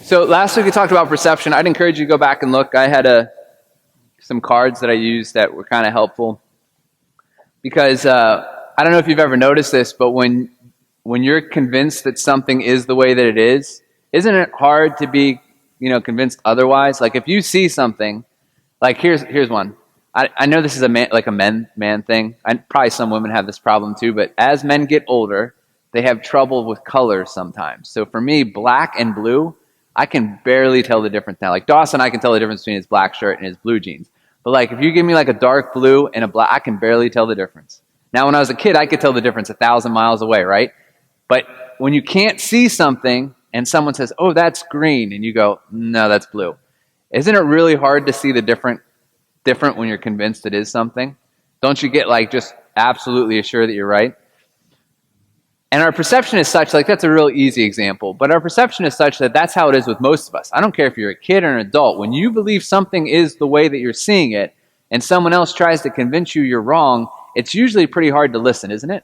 So last week we talked about perception. I'd encourage you to go back and look. I had some cards that I used that were kind of helpful because I don't know if you've ever noticed this, but when you're convinced that something is the way that it is, isn't it hard to be convinced otherwise? Like if you see something, like here's one. I know this is a man thing. Probably some women have this problem too, but as men get older, they have trouble with colors sometimes. So for me, black and blue, I can barely tell the difference now. Like Dawson, I can tell the difference between his black shirt and his blue jeans. But like if you give me like a dark blue and a black, I can barely tell the difference. Now when I was a kid, I could tell the difference 1,000 miles away, right? But when you can't see something and someone says, "Oh, that's green," and you go, "No, that's blue." Isn't it really hard to see the different when you're convinced it is something? Don't you get like just absolutely assured that you're right? And our perception is such, like that's a real easy example, but our perception is such that that's how it is with most of us. I don't care if you're a kid or an adult. When you believe something is the way that you're seeing it and someone else tries to convince you you're wrong, it's usually pretty hard to listen, isn't it?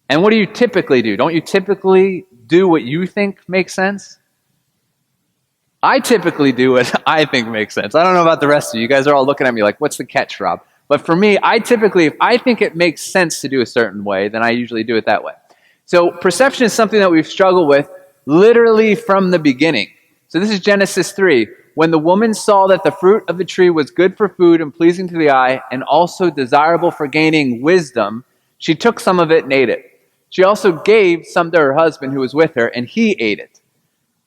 And what do you typically do? Don't you typically do what you think makes sense? I typically do what I think makes sense. I don't know about the rest of you. You guys are all looking at me like, what's the catch, Rob? But for me, if I think it makes sense to do a certain way, then I usually do it that way. So perception is something that we've struggled with literally from the beginning. So this is Genesis 3. When the woman saw that the fruit of the tree was good for food and pleasing to the eye and also desirable for gaining wisdom, she took some of it and ate it. She also gave some to her husband who was with her, and he ate it.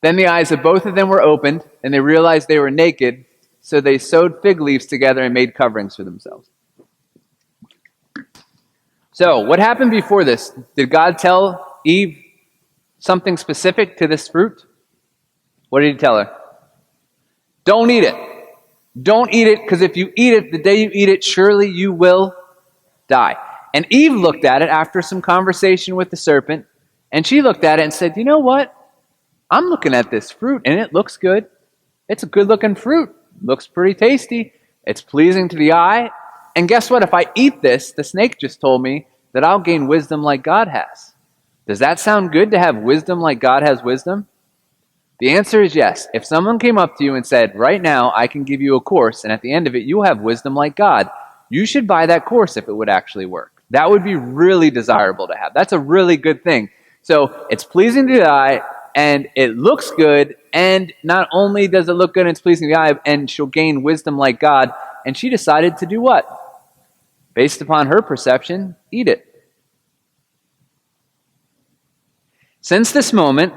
Then the eyes of both of them were opened, and they realized they were naked, so they sewed fig leaves together and made coverings for themselves. So, what happened before this? Did God tell Eve something specific to this fruit? What did he tell her? Don't eat it. Don't eat it, because if you eat it, the day you eat it, surely you will die. And Eve looked at it after some conversation with the serpent, and she looked at it and said, "You know what? I'm looking at this fruit, and it looks good. It's a good-looking fruit. Looks pretty tasty. It's pleasing to the eye. And guess what? If I eat this, the snake just told me that I'll gain wisdom like God has. Does that sound good to have wisdom like God has wisdom?" The answer is yes. If someone came up to you and said, "Right now, I can give you a course, and at the end of it, you'll have wisdom like God," you should buy that course if it would actually work. That would be really desirable to have. That's a really good thing. So it's pleasing to the eye, and it looks good, and not only does it look good and it's pleasing to the eye, and she'll gain wisdom like God, and she decided to do what? Based upon her perception, eat it. Since this moment,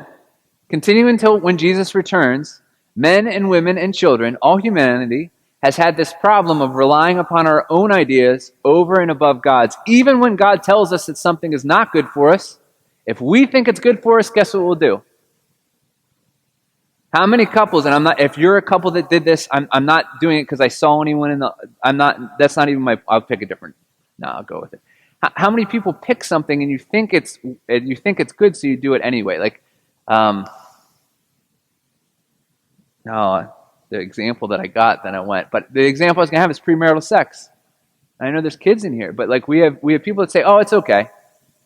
continuing until when Jesus returns, men and women and children, all humanity, has had this problem of relying upon our own ideas over and above God's. Even when God tells us that something is not good for us, if we think it's good for us, guess what we'll do? How many couples, and if you're a couple that did this, I'm not doing it because I saw anyone that's not even I'll pick a different, no, I'll go with it. How many people pick something and you think it's good, so you do it anyway? Like, the example that I got, then I went. But the example I was going to have is premarital sex. I know there's kids in here, but like we have people that say, "Oh, it's okay,"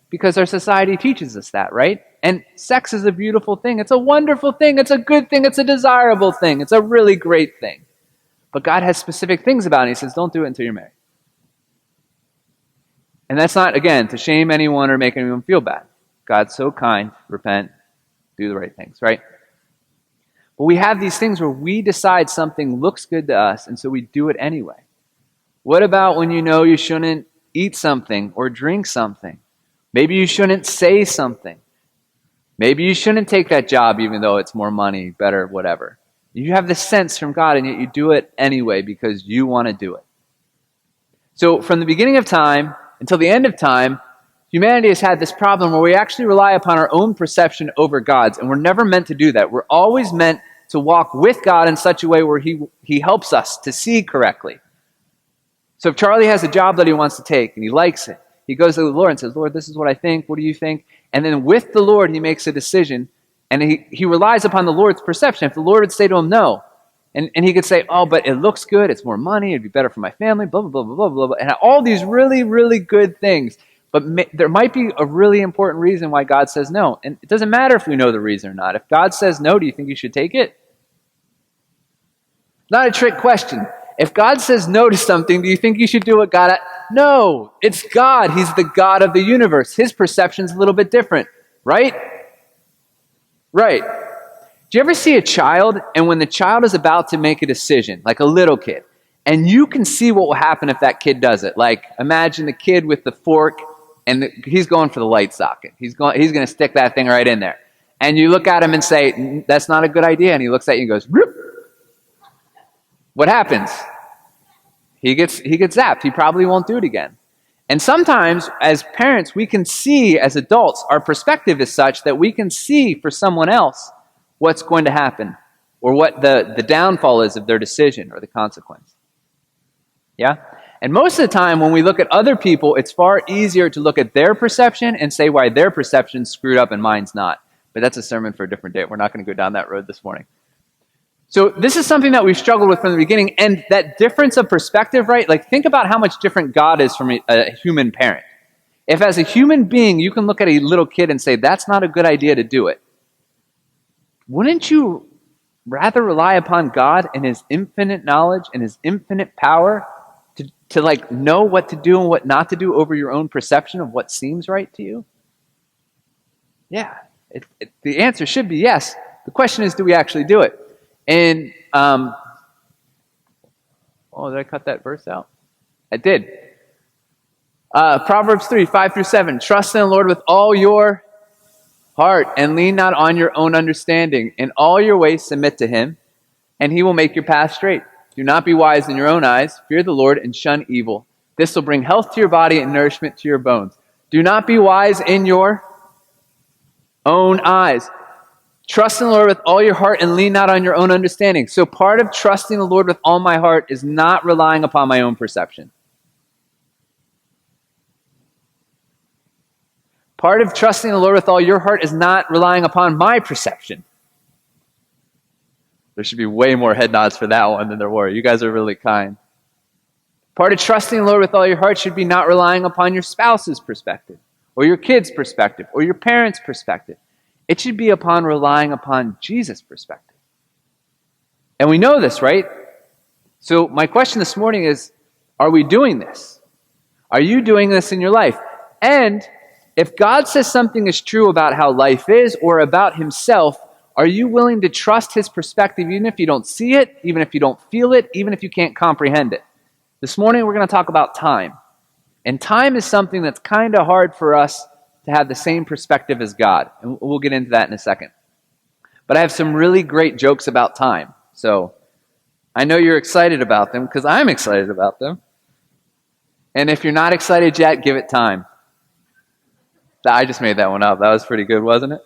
because our society teaches us that, right? And sex is a beautiful thing. It's a wonderful thing. It's a good thing. It's a desirable thing. It's a really great thing. But God has specific things about it. He says, don't do it until you're married. And that's not, again, to shame anyone or make anyone feel bad. God's so kind. Repent. Do the right things, right? But we have these things where we decide something looks good to us, and so we do it anyway. What about when you know you shouldn't eat something or drink something? Maybe you shouldn't say something. Maybe you shouldn't take that job even though it's more money, better, whatever. You have this sense from God, and yet you do it anyway because you want to do it. So from the beginning of time until the end of time, humanity has had this problem where we actually rely upon our own perception over God's, and we're never meant to do that. We're always meant to walk with God in such a way where He helps us to see correctly. So if Charlie has a job that he wants to take and he likes it, he goes to the Lord and says, "Lord, this is what I think. What do you think?" And then with the Lord, he makes a decision, and he relies upon the Lord's perception. If the Lord would say to him, "No," and he could say, "Oh, but it looks good. It's more money. It'd be better for my family, blah, blah, blah, blah, blah, blah, blah," and all these really, really good things. But there might be a really important reason why God says no. And it doesn't matter if we know the reason or not. If God says no, do you think you should take it? Not a trick question. If God says no to something, do you think you should do what God... No, it's God. He's the God of the universe. His perception's a little bit different, right? Right. Do you ever see a child, and when the child is about to make a decision, like a little kid, and you can see what will happen if that kid does it? Like, imagine the kid with the fork, and he's going for the light socket. He's going to stick that thing right in there. And you look at him and say, that's not a good idea. And he looks at you and goes, whoop. What happens? He gets zapped. He probably won't do it again. And sometimes, as parents, we can see, as adults, our perspective is such that we can see for someone else what's going to happen or what the downfall is of their decision or the consequence. Yeah? And most of the time, when we look at other people, it's far easier to look at their perception and say why their perception's screwed up and mine's not. But that's a sermon for a different day. We're not going to go down that road this morning. So this is something that we've struggled with from the beginning. And that difference of perspective, right? Like, think about how much different God is from a human parent. If as a human being, you can look at a little kid and say, that's not a good idea to do it, wouldn't you rather rely upon God and his infinite knowledge and his infinite power to like know what to do and what not to do over your own perception of what seems right to you? Yeah, the answer should be yes. The question is, do we actually do it? And, did I cut that verse out? I did. Proverbs 3, 5-7. Trust in the Lord with all your heart and lean not on your own understanding. In all your ways submit to him, and he will make your path straight. Do not be wise in your own eyes. Fear the Lord and shun evil. This will bring health to your body and nourishment to your bones. Do not be wise in your own eyes. Trust in the Lord with all your heart and lean not on your own understanding. So part of trusting the Lord with all my heart is not relying upon my own perception. Part of trusting the Lord with all your heart is not relying upon my perception. There should be way more head nods for that one than there were. You guys are really kind. Part of trusting the Lord with all your heart should be not relying upon your spouse's perspective, or your kid's perspective, or your parents' perspective. It should be upon relying upon Jesus' perspective. And we know this, right? So my question this morning is, are we doing this? Are you doing this in your life? And if God says something is true about how life is or about himself, are you willing to trust his perspective even if you don't see it, even if you don't feel it, even if you can't comprehend it? This morning we're going to talk about time. And time is something that's kind of hard for us to have the same perspective as God. And we'll get into that in a second. But I have some really great jokes about time. So I know you're excited about them because I'm excited about them. And if you're not excited yet, give it time. I just made that one up. That was pretty good, wasn't it?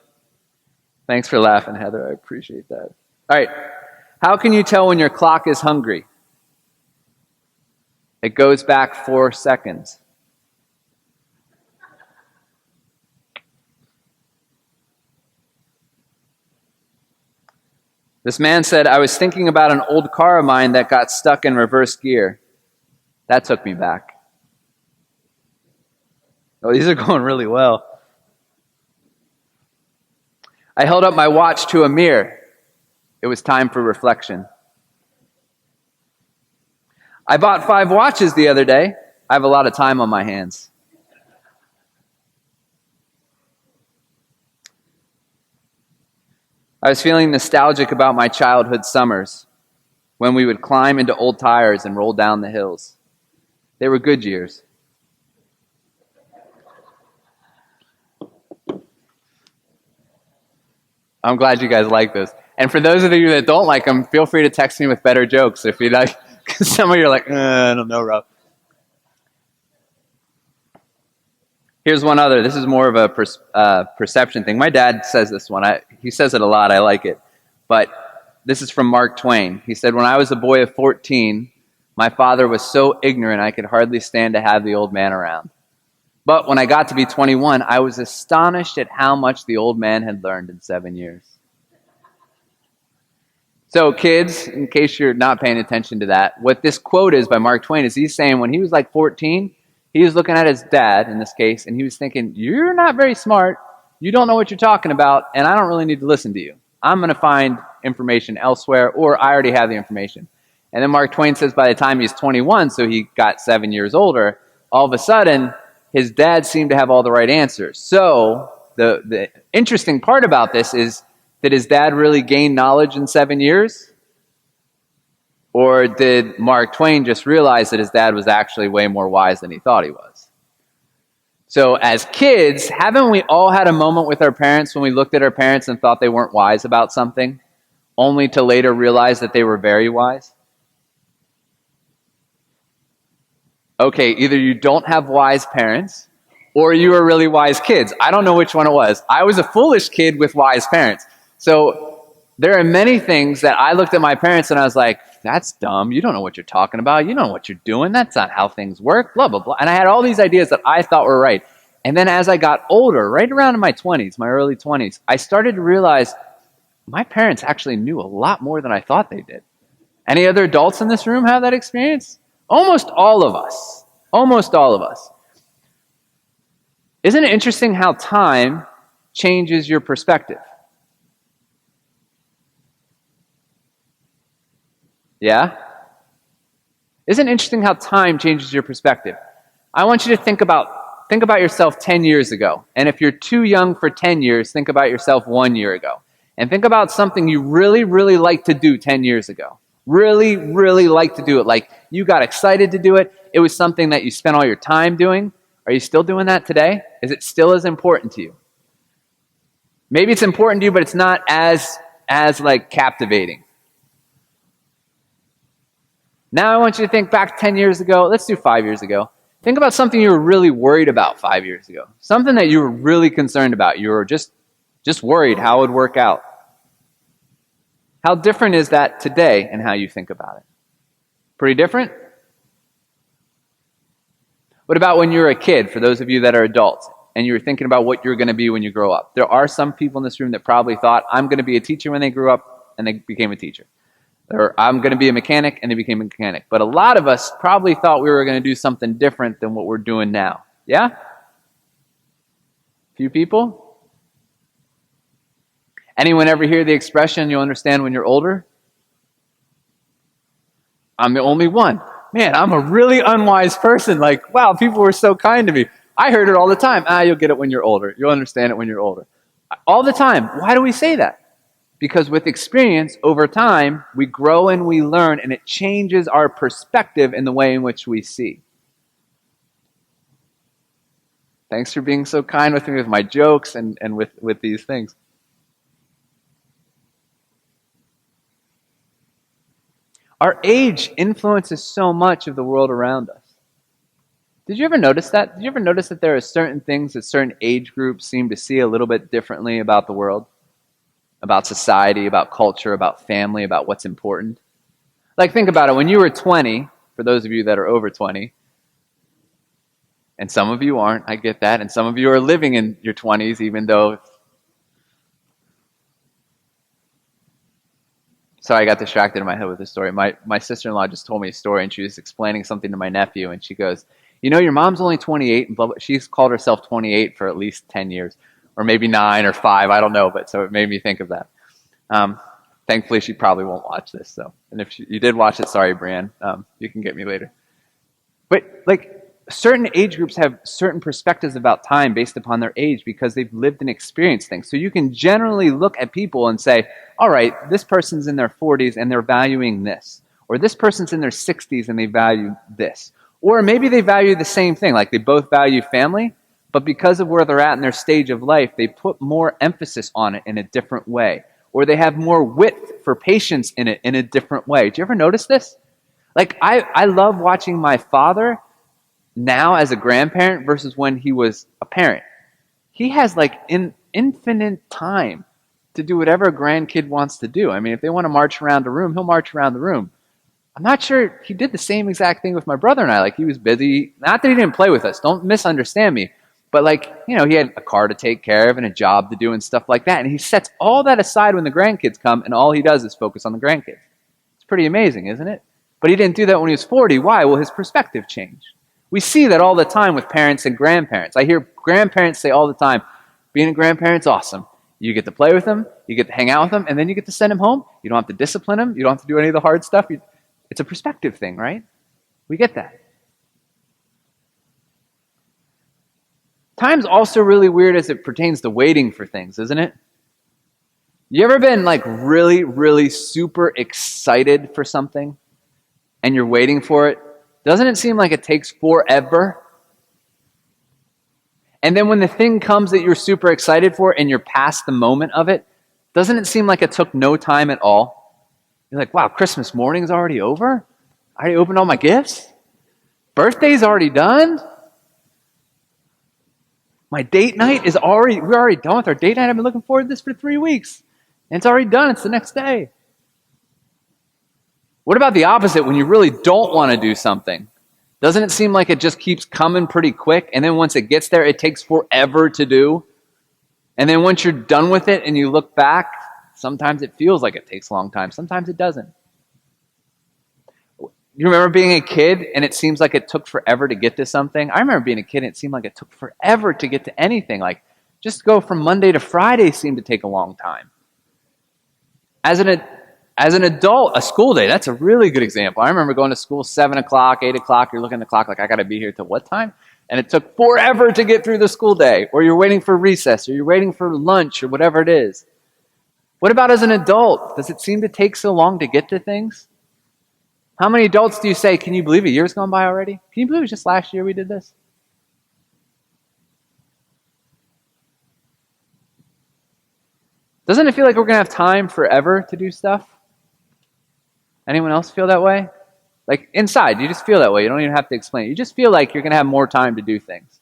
Thanks for laughing, Heather. I appreciate that. All right. How can you tell when your clock is hungry? It goes back 4 seconds. This man said, I was thinking about an old car of mine that got stuck in reverse gear. That took me back. Oh, these are going really well. I held up my watch to a mirror. It was time for reflection. I bought 5 watches the other day. I have a lot of time on my hands. I was feeling nostalgic about my childhood summers when we would climb into old tires and roll down the hills. They were good years. I'm glad you guys like this. And for those of you that don't like them, feel free to text me with better jokes if you like. Because some of you are like, I don't know, Rob. Here's one other. This is more of a perception thing. My dad says this one. He says it a lot. I like it. But this is from Mark Twain. He said, when I was a boy of 14, my father was so ignorant I could hardly stand to have the old man around. But when I got to be 21, I was astonished at how much the old man had learned in 7 years. So kids, in case you're not paying attention to that, what this quote is by Mark Twain is he's saying when he was like 14, He was looking at his dad in this case, and he was thinking, you're not very smart. You don't know what you're talking about, and I don't really need to listen to you. I'm going to find information elsewhere, or I already have the information. And then Mark Twain says by the time he's 21, so he got 7 years older, all of a sudden, his dad seemed to have all the right answers. So the interesting part about this is, did his dad really gain knowledge in 7 years? Or did Mark Twain just realize that his dad was actually way more wise than he thought he was? So as kids, haven't we all had a moment with our parents when we looked at our parents and thought they weren't wise about something, only to later realize that they were very wise? Okay, either you don't have wise parents, or you are really wise kids. I don't know which one it was. I was a foolish kid with wise parents. So there are many things that I looked at my parents and I was like, that's dumb. You don't know what you're talking about. You don't know what you're doing. That's not how things work, blah, blah, blah. And I had all these ideas that I thought were right. And then as I got older, right around in my 20s, my early 20s, I started to realize my parents actually knew a lot more than I thought they did. Any other adults in this room have that experience? Almost all of us. Almost all of us. Isn't it interesting how time changes your perspective? Yeah? Isn't it interesting how time changes your perspective? I want you to think about yourself 10 years ago. And if you're too young for 10 years, think about yourself 1 year ago. And think about something you really, really liked to do 10 years ago. Really, really liked to do it. Like you got excited to do it. It was something that you spent all your time doing. Are you still doing that today? Is it still as important to you? Maybe it's important to you, but it's not as like captivating. Now I want you to think back 10 years ago. Let's do 5 years ago. Think about something you were really worried about 5 years ago. Something that you were really concerned about. You were just worried how it would work out. How different is that today in how you think about it? Pretty different? What about when you were a kid, for those of you that are adults, and you were thinking about what you're going to be when you grow up? There are some people in this room that probably thought, I'm going to be a teacher when they grew up, and they became a teacher. Or I'm going to be a mechanic, and they became a mechanic. But a lot of us probably thought we were going to do something different than what we're doing now. Yeah? Few people? Anyone ever hear the expression, you'll understand when you're older? I'm the only one. Man, I'm a really unwise person. Like, wow, people were so kind to me. I heard it all the time. You'll get it when you're older. You'll understand it when you're older. All the time. Why do we say that? Because with experience, over time, we grow and we learn, and it changes our perspective in the way in which we see. Thanks for being so kind with me with my jokes and with these things. Our age influences so much of the world around us. Did you ever notice that? Did you ever notice that there are certain things that certain age groups seem to see a little bit differently about the world? About society, about culture, about family, about what's important? Like, think about it. When you were 20, for those of you that are over 20, and some of you aren't, I get that, and some of you are living in your 20s, even though... Sorry, I got distracted in my head with this story. My sister-in-law just told me a story, and she was explaining something to my nephew, and she goes, you know, your mom's only 28, and blah, blah. She's called herself 28 for at least 10 years, or maybe 9 or 5, I don't know, but so it made me think of that. Thankfully, she probably won't watch this, so. And if you did watch it, sorry, Brian, you can get me later. But, like, certain age groups have certain perspectives about time based upon their age because they've lived and experienced things. So you can generally look at people and say, all right, this person's in their 40s and they're valuing this. Or this person's in their 60s and they value this. Or maybe they value the same thing, like they both value family, but because of where they're at in their stage of life, they put more emphasis on it in a different way. Or they have more width for patience in it in a different way. Do you ever notice this? Like, I love watching my father now as a grandparent versus when he was a parent. He has like infinite time to do whatever a grandkid wants to do. I mean, if they want to march around a room, he'll march around the room. I'm not sure he did the same exact thing with my brother and I. Like, he was busy. Not that he didn't play with us. Don't misunderstand me. But like, you know, he had a car to take care of and a job to do and stuff like that. And he sets all that aside when the grandkids come, and all he does is focus on the grandkids. It's pretty amazing, isn't it? But he didn't do that when he was 40. Why? Well, his perspective changed. We see that all the time with parents and grandparents. I hear grandparents say all the time, being a grandparent's awesome. You get to play with them, you get to hang out with them, and then you get to send them home. You don't have to discipline them. You don't have to do any of the hard stuff. It's a perspective thing, right? We get that. Time's also really weird as it pertains to waiting for things, isn't it? You ever been like really, really super excited for something and you're waiting for it? Doesn't it seem like it takes forever? And then when the thing comes that you're super excited for and you're past the moment of it, doesn't it seem like it took no time at all? You're like, wow, Christmas morning's already over? I already opened all my gifts? Birthday's already done? My date night we're already done with our date night. I've been looking forward to this for 3 weeks. And it's already done. It's the next day. What about the opposite when you really don't want to do something? Doesn't it seem like it just keeps coming pretty quick? And then once it gets there, it takes forever to do. And then once you're done with it and you look back, sometimes it feels like it takes a long time. Sometimes it doesn't. You remember being a kid and it seems like it took forever to get to something? I remember being a kid and it seemed like it took forever to get to anything. Like just go from Monday to Friday seemed to take a long time. As an adult, a school day, that's a really good example. I remember going to school 7 o'clock, 8 o'clock. You're looking at the clock like, I got to be here till what time? And it took forever to get through the school day. Or you're waiting for recess, or you're waiting for lunch, or whatever it is. What about as an adult? Does it seem to take so long to get to things? How many adults do you say, can you believe a year's gone by already? Can you believe it was just last year we did this? Doesn't it feel like we're going to have time forever to do stuff? Anyone else feel that way? Like inside, you just feel that way. You don't even have to explain it. You just feel like you're going to have more time to do things.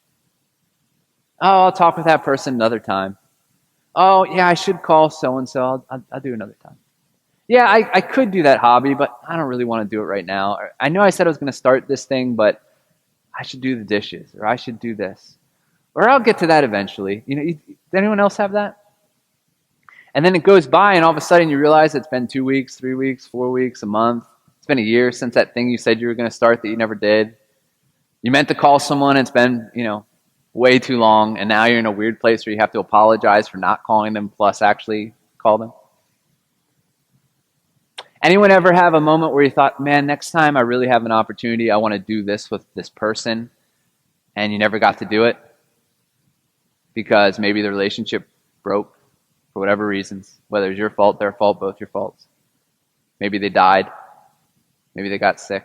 Oh, I'll talk with that person another time. Oh, yeah, I should call so-and-so. I'll do another time. Yeah, I could do that hobby, but I don't really want to do it right now. Or, I know I said I was going to start this thing, but I should do the dishes, or I should do this. Or I'll get to that eventually. Does anyone else have that? And then it goes by, and all of a sudden you realize it's been 2 weeks, 3 weeks, 4 weeks, a month. It's been a year since that thing you said you were going to start that you never did. You meant to call someone, and it's been, way too long, and now you're in a weird place where you have to apologize for not calling them plus actually call them. Anyone ever have a moment where you thought, man, next time I really have an opportunity, I want to do this with this person, and you never got to do it because maybe the relationship broke? For whatever reasons, whether it's your fault, their fault, both your faults. Maybe they died. Maybe they got sick.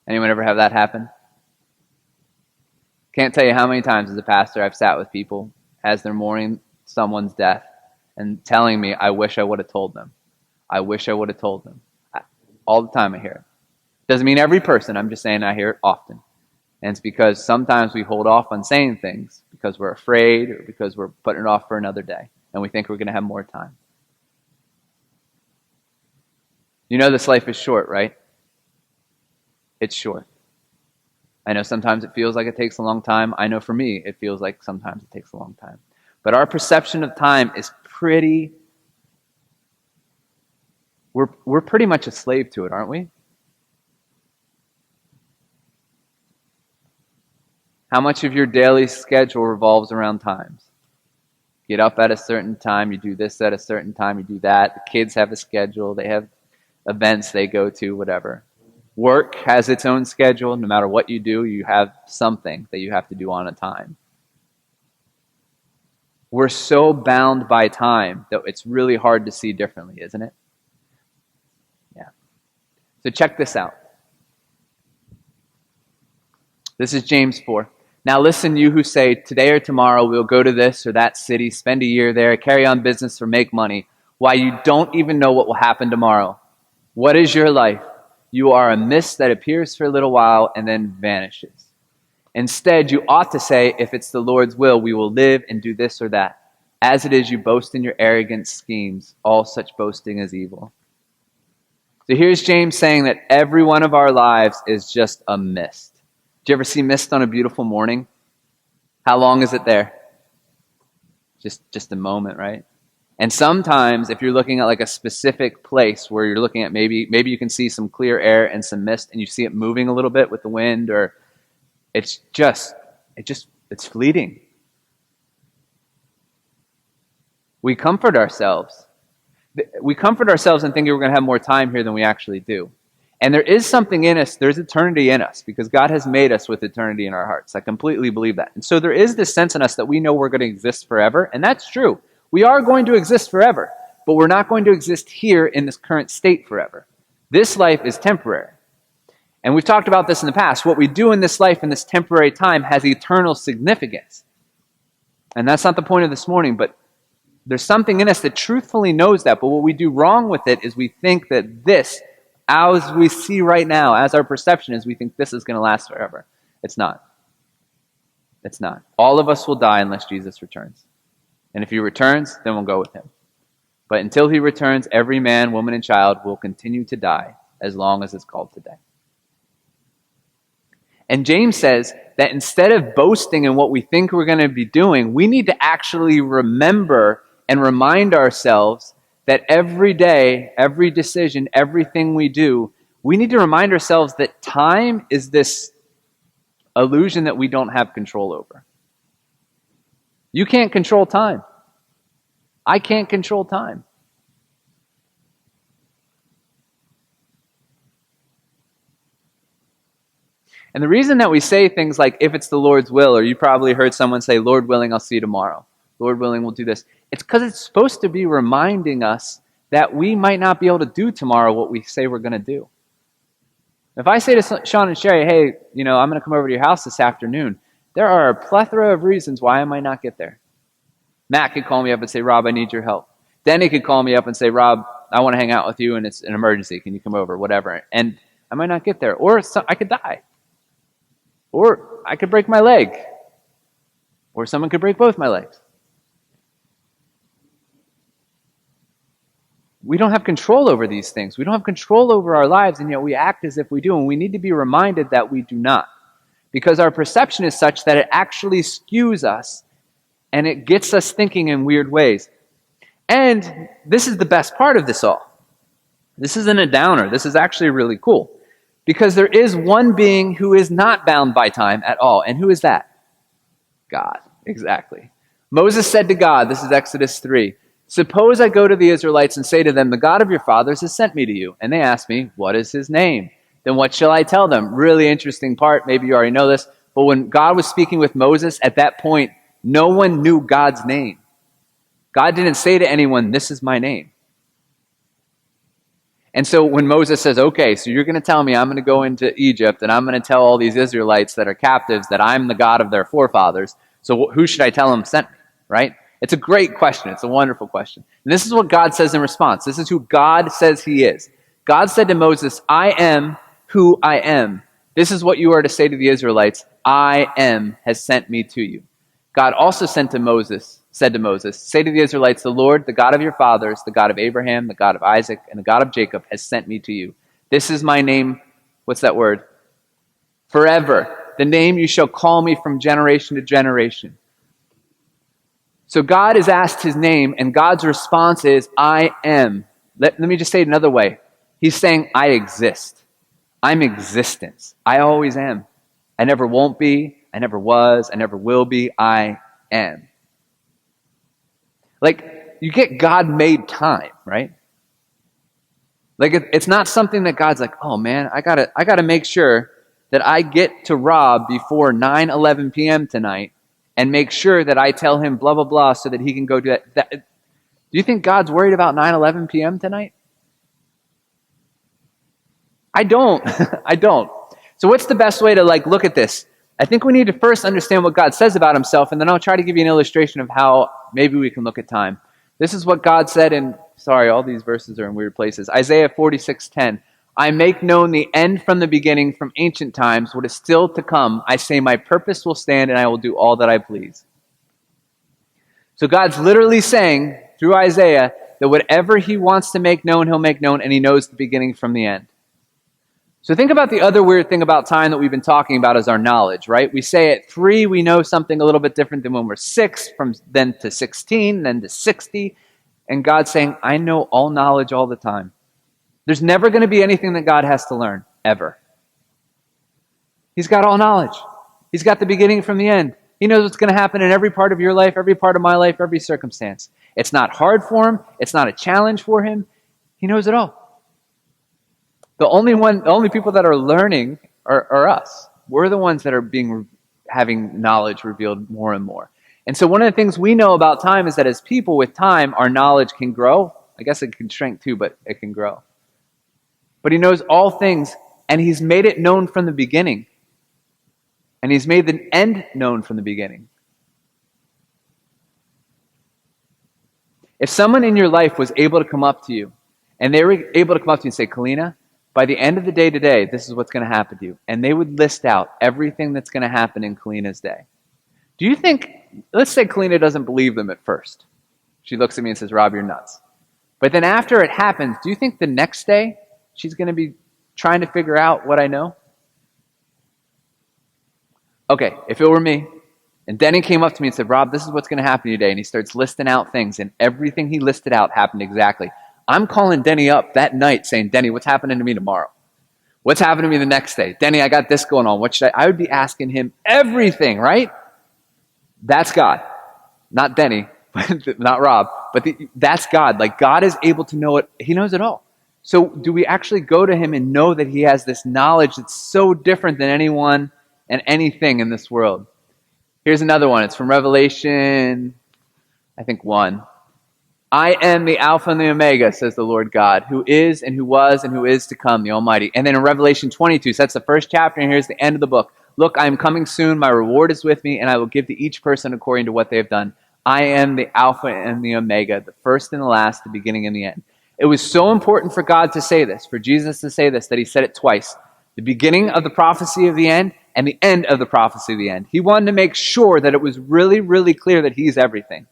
Anyone ever have that happen? Can't tell you how many times as a pastor I've sat with people as they're mourning someone's death and telling me, I wish I would have told them. I wish I would have told them. All the time I hear it. Doesn't mean every person, I'm just saying I hear it often. And it's because sometimes we hold off on saying things because we're afraid or because we're putting it off for another day and we think we're going to have more time. This life is short, right? It's short. I know sometimes it feels like it takes a long time. I know for me it feels like sometimes it takes a long time. But our perception of time is we're pretty much a slave to it, aren't we? How much of your daily schedule revolves around times? Get up at a certain time, you do this at a certain time, you do that. The kids have a schedule, they have events they go to, whatever. Work has its own schedule. No matter what you do, you have something that you have to do on a time. We're so bound by time that it's really hard to see differently, isn't it? Yeah. So check this out. This is James 4. Now listen, you who say, today or tomorrow we'll go to this or that city, spend a year there, carry on business or make money, while you don't even know what will happen tomorrow. What is your life? You are a mist that appears for a little while and then vanishes. Instead, you ought to say, if it's the Lord's will, we will live and do this or that. As it is, you boast in your arrogant schemes. All such boasting is evil. So here's James saying that every one of our lives is just a mist. Do you ever see mist on a beautiful morning? How long is it there? Just a moment, right? And sometimes if you're looking at like a specific place where you're looking at maybe you can see some clear air and some mist and you see it moving a little bit with the wind, or it's fleeting. We comfort ourselves. We comfort ourselves in thinking we're going to have more time here than we actually do. And there is something in us, there's eternity in us, because God has made us with eternity in our hearts. I completely believe that. And so there is this sense in us that we know we're going to exist forever, and that's true. We are going to exist forever, but we're not going to exist here in this current state forever. This life is temporary. And we've talked about this in the past. What we do in this life, in this temporary time, has eternal significance. And that's not the point of this morning, but there's something in us that truthfully knows that. But what we do wrong with it is we think that this, as we see right now, as our perception is, we think this is going to last forever. It's not. It's not. All of us will die unless Jesus returns. And if he returns, then we'll go with him. But until he returns, every man, woman, and child will continue to die as long as it's called today. And James says that instead of boasting in what we think we're going to be doing, we need to actually remember and remind ourselves that every day, every decision, everything we do, we need to remind ourselves that time is this illusion that we don't have control over. You can't control time. I can't control time. And the reason that we say things like, if it's the Lord's will, or you probably heard someone say, Lord willing, I'll see you tomorrow. Lord willing, we'll do this. It's because it's supposed to be reminding us that we might not be able to do tomorrow what we say we're going to do. If I say to Sean and Sherry, hey, I'm going to come over to your house this afternoon, there are a plethora of reasons why I might not get there. Matt could call me up and say, Rob, I need your help. Denny could call me up and say, Rob, I want to hang out with you and it's an emergency. Can you come over? Whatever. And I might not get there. Or I could die. Or I could break my leg. Or someone could break both my legs. We don't have control over these things. We don't have control over our lives, and yet we act as if we do. And we need to be reminded that we do not. Because our perception is such that it actually skews us, and it gets us thinking in weird ways. And this is the best part of this all. This isn't a downer. This is actually really cool. Because there is one being who is not bound by time at all. And who is that? God. Exactly. Moses said to God, this is Exodus 3, suppose I go to the Israelites and say to them, the God of your fathers has sent me to you. And they ask me, what is his name? Then what shall I tell them? Really interesting part. Maybe you already know this. But when God was speaking with Moses, at that point, no one knew God's name. God didn't say to anyone, this is my name. And so when Moses says, okay, so you're going to tell me I'm going to go into Egypt and I'm going to tell all these Israelites that are captives that I'm the God of their forefathers. So who should I tell them sent me, right? It's a great question. It's a wonderful question. And this is what God says in response. This is who God says he is. God said to Moses, I am who I am. This is what you are to say to the Israelites. I am has sent me to you. God also said to Moses, say to the Israelites, the Lord, the God of your fathers, the God of Abraham, the God of Isaac, and the God of Jacob has sent me to you. This is my name. What's that word? Forever. The name you shall call me from generation to generation. So God is asked his name, and God's response is, I am. Let me just say it another way. He's saying, I exist. I'm existence. I always am. I never won't be. I never was. I never will be. I am. Like, you get God-made time, right? Like, it's not something that God's like, oh man, I gotta make sure that I get to Rob before 9:11 p.m. tonight and make sure that I tell him blah, blah, blah so that he can go do that. Do you think God's worried about 9:11 p.m. tonight? I don't. I don't. So what's the best way to look at this? I think we need to first understand what God says about himself, and then I'll try to give you an illustration of how maybe we can look at time. This is what God said in, all these verses are in weird places. Isaiah 46:10. I make known the end from the beginning, from ancient times, what is still to come. I say my purpose will stand, and I will do all that I please. So God's literally saying, through Isaiah, that whatever he wants to make known, he'll make known, and he knows the beginning from the end. So think about the other weird thing about time that we've been talking about is our knowledge, right? We say at 3, we know something a little bit different than when we're 6, from then to 16, then to 60. And God's saying, I know all knowledge all the time. There's never going to be anything that God has to learn, ever. He's got all knowledge. He's got the beginning from the end. He knows what's going to happen in every part of your life, every part of my life, every circumstance. It's not hard for him. It's not a challenge for him. He knows it all. The only people that are learning are us. We're the ones that are having knowledge revealed more and more. And so one of the things we know about time is that as people with time, our knowledge can grow. I guess it can shrink too, but it can grow. But he knows all things, and he's made it known from the beginning. And he's made the end known from the beginning. If someone in your life was able to come up to you, and they were able to come up to you and say, Kalina, by the end of the day today, this is what's going to happen to you. And they would list out everything that's going to happen in Kalina's day. Do you think, let's say Kalina doesn't believe them at first. She looks at me and says, Rob, you're nuts. But then after it happens, do you think the next day she's going to be trying to figure out what I know? Okay, if it were me, and Denny came up to me and said, Rob, this is what's going to happen today. And he starts listing out things, and everything he listed out happened exactly. I'm calling Denny up that night saying, Denny, what's happening to me tomorrow? What's happening to me the next day? Denny, I got this going on. What should I would be asking him everything, right? That's God. Not Denny, not Rob, but that's God. Like, God is able to know it. He knows it all. So do we actually go to him and know that he has this knowledge that's so different than anyone and anything in this world? Here's another one. It's from Revelation, I think 1. I am the Alpha and the Omega, says the Lord God, who is and who was and who is to come, the Almighty. And then in Revelation 22, so that's the first chapter, and here's the end of the book. Look, I am coming soon. My reward is with me, and I will give to each person according to what they have done. I am the Alpha and the Omega, the first and the last, the beginning and the end. It was so important for God to say this, for Jesus to say this, that he said it twice. The beginning of the prophecy of the end and the end of the prophecy of the end. He wanted to make sure that it was really, really clear that he's everything.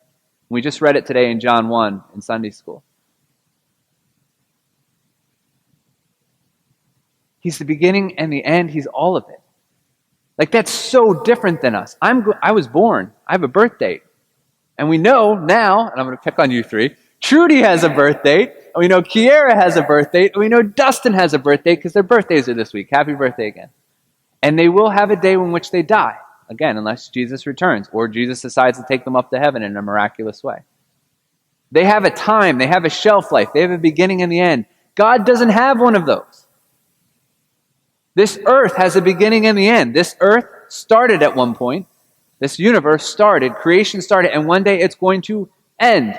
We just read it today in John 1 in Sunday school. He's the beginning and the end. He's all of it. Like, that's so different than us. I was born. I have a birth date. And we know now, and I'm going to pick on you three, Trudy has a birth date, and we know Kiera has a birth date, and we know Dustin has a birth date because their birthdays are this week. Happy birthday again. And they will have a day in which they die. Again, unless Jesus returns or Jesus decides to take them up to heaven in a miraculous way. They have a time. They have a shelf life. They have a beginning and the end. God doesn't have one of those. This earth has a beginning and the end. This earth started at one point. This universe started. Creation started. And one day it's going to end.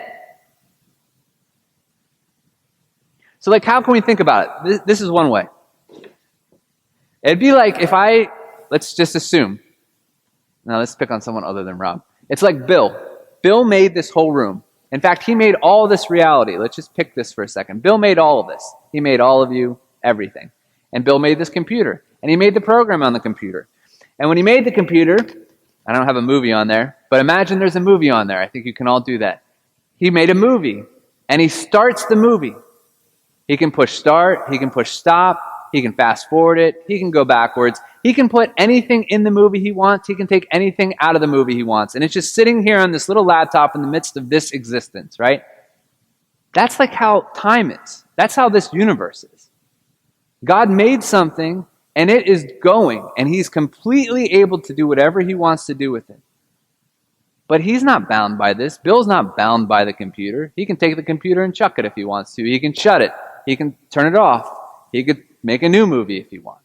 So, like, how can we think about it? This is one way. It'd be like if let's just assume. Now, let's pick on someone other than Rob. It's like Bill. Bill made this whole room. In fact, he made all this reality. Let's just pick this for a second. Bill made all of this. He made all of you, everything. And Bill made this computer. And he made the program on the computer. And when he made the computer, I don't have a movie on there, but imagine there's a movie on there. I think you can all do that. He made a movie. And he starts the movie. He can push start. He can push stop. He can fast forward it. He can go backwards. He can put anything in the movie he wants. He can take anything out of the movie he wants. And it's just sitting here on this little laptop in the midst of this existence, right? That's like how time is. That's how this universe is. God made something, and it is going, and he's completely able to do whatever he wants to do with it. But he's not bound by this. Bill's not bound by the computer. He can take the computer and chuck it if he wants to. He can shut it. He can turn it off. He could make a new movie if he wants.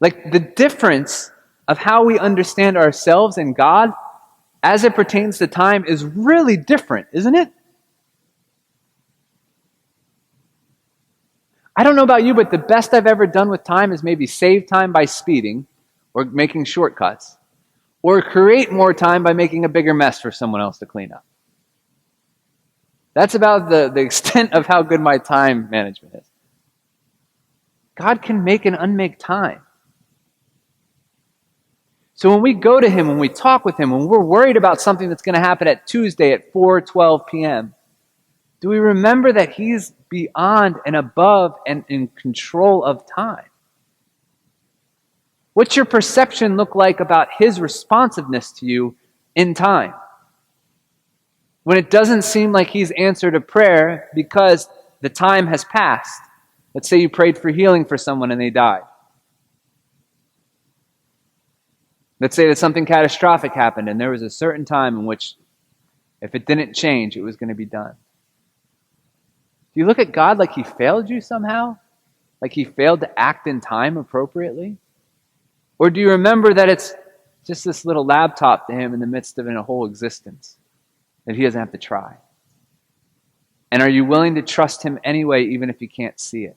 Like, the difference of how we understand ourselves and God as it pertains to time is really different, isn't it? I don't know about you, but the best I've ever done with time is maybe save time by speeding or making shortcuts, or create more time by making a bigger mess for someone else to clean up. That's about the extent of how good my time management is. God can make and unmake time. So when we go to him, when we talk with him, when we're worried about something that's going to happen at Tuesday at 4:12 p.m., do we remember that he's beyond and above and in control of time? What's your perception look like about his responsiveness to you in time? when it doesn't seem like he's answered a prayer because the time has passed. Let's say you prayed for healing for someone and they died. Let's say that something catastrophic happened and there was a certain time in which if it didn't change, it was going to be done. Do you look at God like he failed you somehow? Like he failed to act in time appropriately? Or do you remember that it's just this little laptop to him in the midst of a whole existence that he doesn't have to try? And are you willing to trust him anyway, even if you can't see it?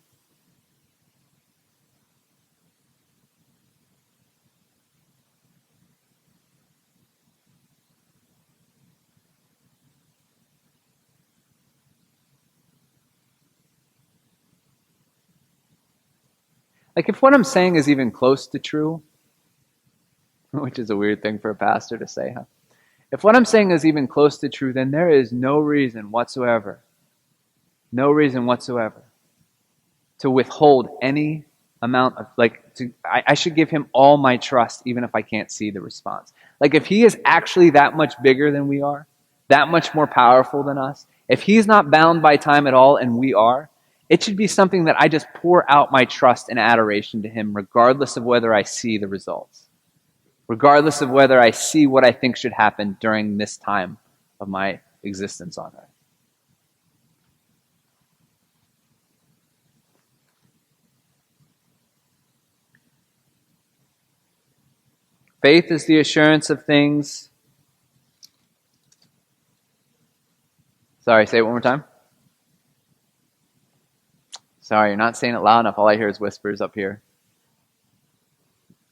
Like if what I'm saying is even close to true, which is a weird thing for a pastor to say, huh? If what I'm saying is even close to true, then there is no reason whatsoever to withhold any amount of, I should give him all my trust even if I can't see the response. Like if he is actually that much bigger than we are, that much more powerful than us, if he's not bound by time at all and we are, it should be something that I just pour out my trust and adoration to him regardless of whether I see the results. Regardless of whether I see what I think should happen during this time of my existence on earth. Faith is the assurance of things. Sorry, say it one more time. Sorry, you're not saying it loud enough. All I hear is whispers up here.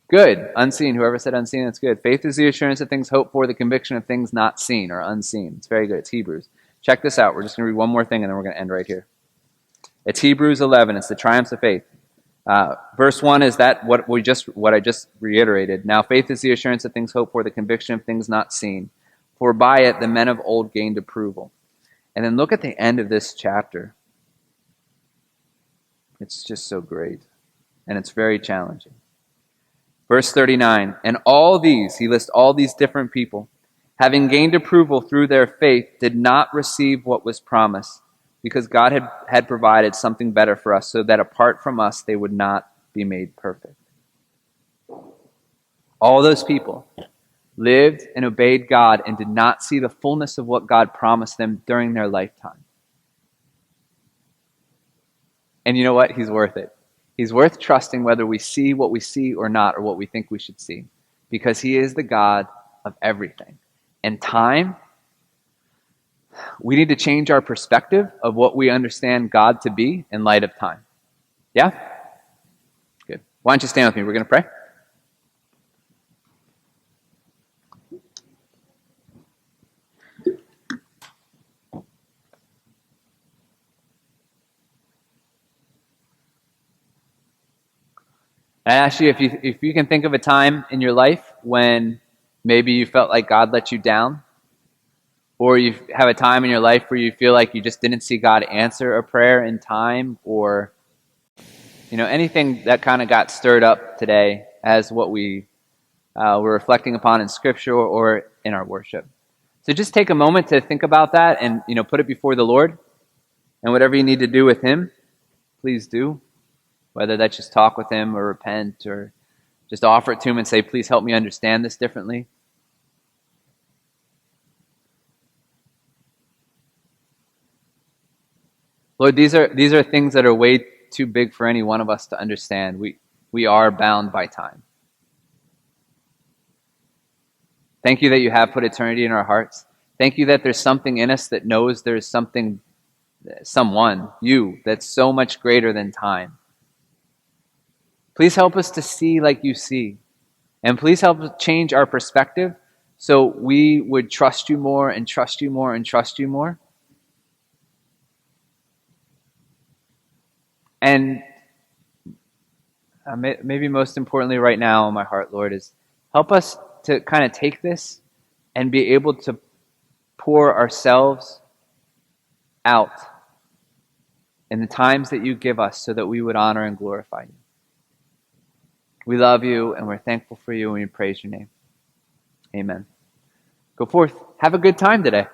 Good. Unseen. Whoever said unseen, that's good. Faith is the assurance of things hoped for, the conviction of things not seen or unseen. It's very good. It's Hebrews. Check this out. We're just going to read one more thing and then we're going to end right here. It's Hebrews 11. It's the triumphs of faith. Verse 1 is that what I just reiterated. Now faith is the assurance of things hoped for, the conviction of things not seen. For by it the men of old gained approval. And then look at the end of this chapter. It's just so great. And it's very challenging. Verse 39, and all these, he lists all these different people, having gained approval through their faith, did not receive what was promised, because God had provided something better for us, so that apart from us, they would not be made perfect. All those people lived and obeyed God and did not see the fullness of what God promised them during their lifetime. And you know what? He's worth it. He's worth trusting whether we see what we see or not, or what we think we should see, because he is the God of everything. And time, we need to change our perspective of what we understand God to be in light of time. Yeah? Good. Why don't you stand with me? We're going to pray. I ask you if you can think of a time in your life when maybe you felt like God let you down, or you have a time in your life where you feel like you just didn't see God answer a prayer in time, or anything that kind of got stirred up today as what we were reflecting upon in Scripture or in our worship. So just take a moment to think about that and put it before the Lord, and whatever you need to do with Him, please do. Whether that's just talk with him or repent or just offer it to him and say, please help me understand this differently. Lord, these are things that are way too big for any one of us to understand. We are bound by time. Thank you that you have put eternity in our hearts. Thank you that there's something in us that knows there's someone, you, that's so much greater than time. Please help us to see like you see. And please help us change our perspective so we would trust you more and trust you more and trust you more. And maybe most importantly right now in my heart, Lord, is help us to kind of take this and be able to pour ourselves out in the times that you give us so that we would honor and glorify you. We love you, and we're thankful for you, and we praise your name. Amen. Go forth. Have a good time today.